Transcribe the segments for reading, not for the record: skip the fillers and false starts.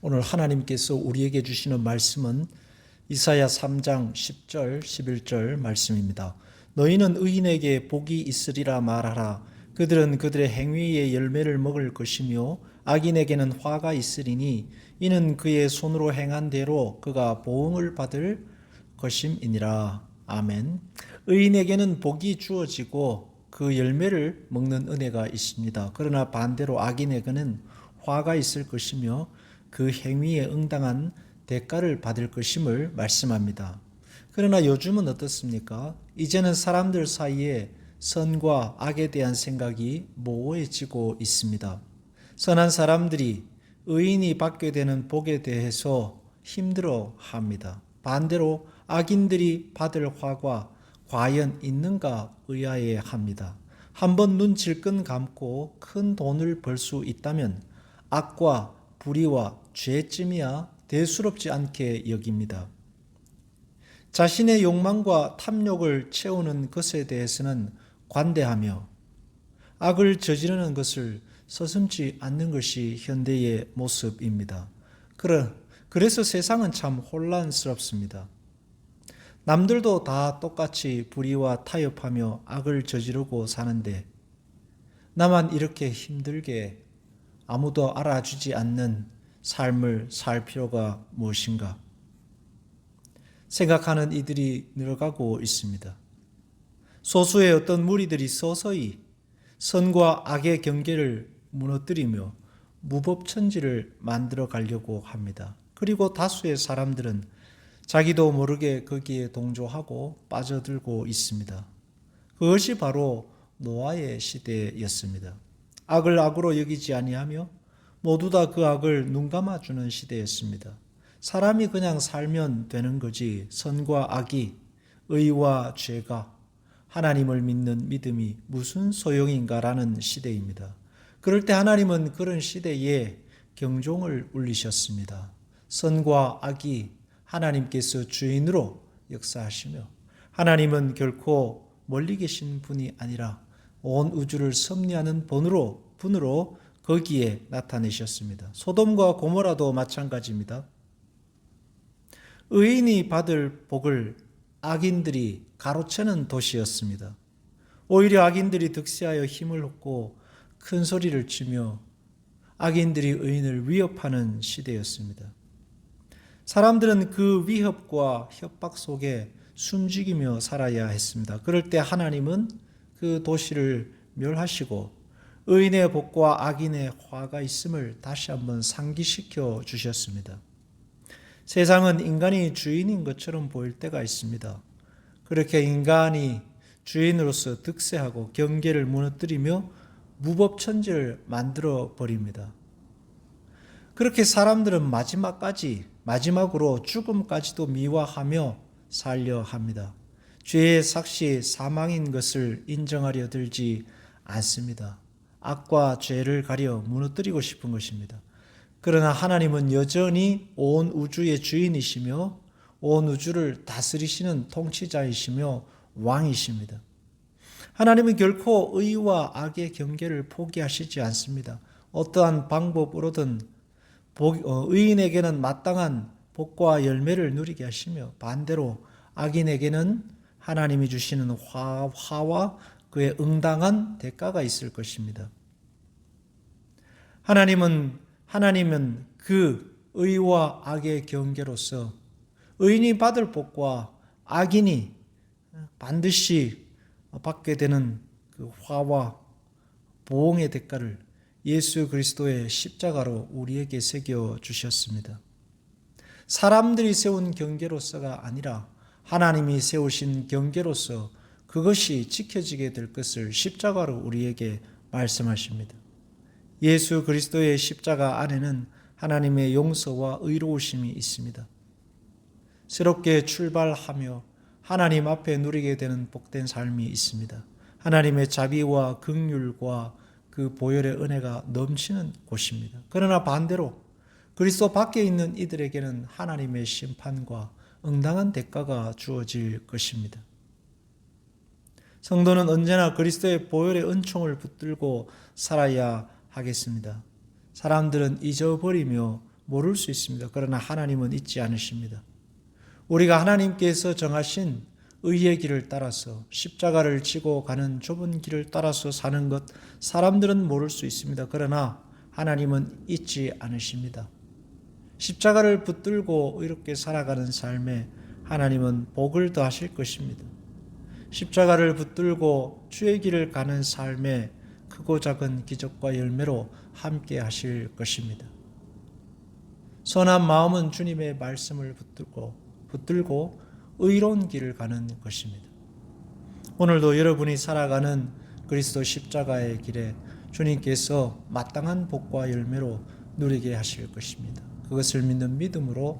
오늘 하나님께서 우리에게 주시는 말씀은 이사야 3장 10절 11절 말씀입니다. 너희는 의인에게 복이 있으리라 말하라. 그들은 그들의 행위의 열매를 먹을 것이며 악인에게는 화가 있으리니 이는 그의 손으로 행한 대로 그가 보응을 받을 것임이니라. 아멘. 의인에게는 복이 주어지고 그 열매를 먹는 은혜가 있습니다. 그러나 반대로 악인에게는 화가 있을 것이며 그 행위에 응당한 대가를 받을 것임을 말씀합니다. 그러나 요즘은 어떻습니까? 이제는 사람들 사이에 선과 악에 대한 생각이 모호해지고 있습니다. 선한 사람들이 의인이 받게 되는 복에 대해서 힘들어 합니다. 반대로 악인들이 받을 화가 과연 있는가 의아해 합니다. 한번 눈 질끈 감고 큰 돈을 벌 수 있다면 악과 불의와 죄쯤이야 대수롭지 않게 여깁니다. 자신의 욕망과 탐욕을 채우는 것에 대해서는 관대하며 악을 저지르는 것을 서슴지 않는 것이 현대의 모습입니다. 그래서 세상은 참 혼란스럽습니다. 남들도 다 똑같이 불의와 타협하며 악을 저지르고 사는데 나만 이렇게 힘들게 아무도 알아주지 않는 삶을 살 필요가 무엇인가 생각하는 이들이 늘어가고 있습니다. 소수의 어떤 무리들이 서서히 선과 악의 경계를 무너뜨리며 무법천지를 만들어 가려고 합니다. 그리고 다수의 사람들은 자기도 모르게 거기에 동조하고 빠져들고 있습니다. 그것이 바로 노아의 시대였습니다. 악을 악으로 여기지 아니하며 모두 다 그 악을 눈감아주는 시대였습니다. 사람이 그냥 살면 되는 거지 선과 악이, 의와 죄가, 하나님을 믿는 믿음이 무슨 소용인가라는 시대입니다. 그럴 때 하나님은 그런 시대에 경종을 울리셨습니다. 선과 악이 하나님께서 주인으로 역사하시며 하나님은 결코 멀리 계신 분이 아니라 온 우주를 섭리하는 분으로 거기에 나타내셨습니다. 소돔과 고모라도 마찬가지입니다. 의인이 받을 복을 악인들이 가로채는 도시였습니다. 오히려 악인들이 득세하여 힘을 얻고 큰 소리를 치며 악인들이 의인을 위협하는 시대였습니다. 사람들은 그 위협과 협박 속에 숨죽이며 살아야 했습니다. 그럴 때 하나님은 그 도시를 멸하시고 의인의 복과 악인의 화가 있음을 다시 한번 상기시켜 주셨습니다. 세상은 인간이 주인인 것처럼 보일 때가 있습니다. 그렇게 인간이 주인으로서 득세하고 경계를 무너뜨리며 무법천지를 만들어 버립니다. 그렇게 사람들은 마지막으로 죽음까지도 미화하며 살려 합니다. 죄의 삭시 사망인 것을 인정하려 들지 않습니다. 악과 죄를 가려 무너뜨리고 싶은 것입니다. 그러나 하나님은 여전히 온 우주의 주인이시며 온 우주를 다스리시는 통치자이시며 왕이십니다. 하나님은 결코 의와 악의 경계를 포기하시지 않습니다. 어떠한 방법으로든 의인에게는 마땅한 복과 열매를 누리게 하시며 반대로 악인에게는 하나님이 주시는 화와 그에 응당한 대가가 있을 것입니다. 하나님은 그 의와 악의 경계로서 의인이 받을 복과 악인이 반드시 받게 되는 그 화와 보응의 대가를 예수 그리스도의 십자가로 우리에게 새겨 주셨습니다. 사람들이 세운 경계로서가 아니라 하나님이 세우신 경계로서 그것이 지켜지게 될 것을 십자가로 우리에게 말씀하십니다. 예수 그리스도의 십자가 안에는 하나님의 용서와 의로우심이 있습니다. 새롭게 출발하며 하나님 앞에 누리게 되는 복된 삶이 있습니다. 하나님의 자비와 긍휼과 그 보혈의 은혜가 넘치는 곳입니다. 그러나 반대로 그리스도 밖에 있는 이들에게는 하나님의 심판과 응당한 대가가 주어질 것입니다. 성도는 언제나 그리스도의 보혈의 은총을 붙들고 살아야 하겠습니다. 사람들은 잊어버리며 모를 수 있습니다. 그러나 하나님은 잊지 않으십니다. 우리가 하나님께서 정하신 의의 길을 따라서 십자가를 지고 가는 좁은 길을 따라서 사는 것 사람들은 모를 수 있습니다. 그러나 하나님은 잊지 않으십니다. 십자가를 붙들고 이렇게 살아가는 삶에 하나님은 복을 더하실 것입니다. 십자가를 붙들고 주의 길을 가는 삶에 크고 작은 기적과 열매로 함께 하실 것입니다. 선한 마음은 주님의 말씀을 붙들고 의로운 길을 가는 것입니다. 오늘도 여러분이 살아가는 그리스도 십자가의 길에 주님께서 마땅한 복과 열매로 누리게 하실 것입니다. 그것을 믿는 믿음으로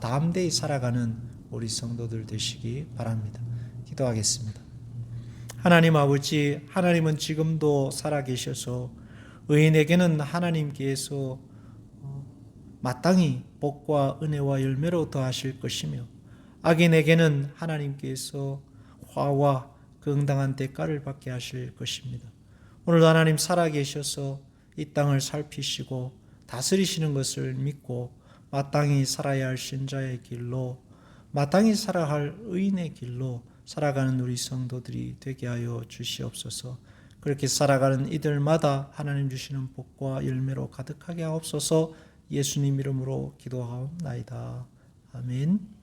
담대히 살아가는 우리 성도들 되시기 바랍니다. 기도하겠습니다. 하나님 아버지, 하나님은 지금도 살아계셔서 의인에게는 하나님께서 마땅히 복과 은혜와 열매로 더하실 것이며 악인에게는 하나님께서 화와 긍당한 대가를 받게 하실 것입니다. 오늘도 하나님 살아계셔서 이 땅을 살피시고 다스리시는 것을 믿고 마땅히 살아야 할 신자의 길로, 마땅히 살아야 할 의인의 길로 살아가는 우리 성도들이 되게 하여 주시옵소서. 그렇게 살아가는 이들마다 하나님 주시는 복과 열매로 가득하게 하옵소서. 예수님 이름으로 기도하옵나이다. 아멘.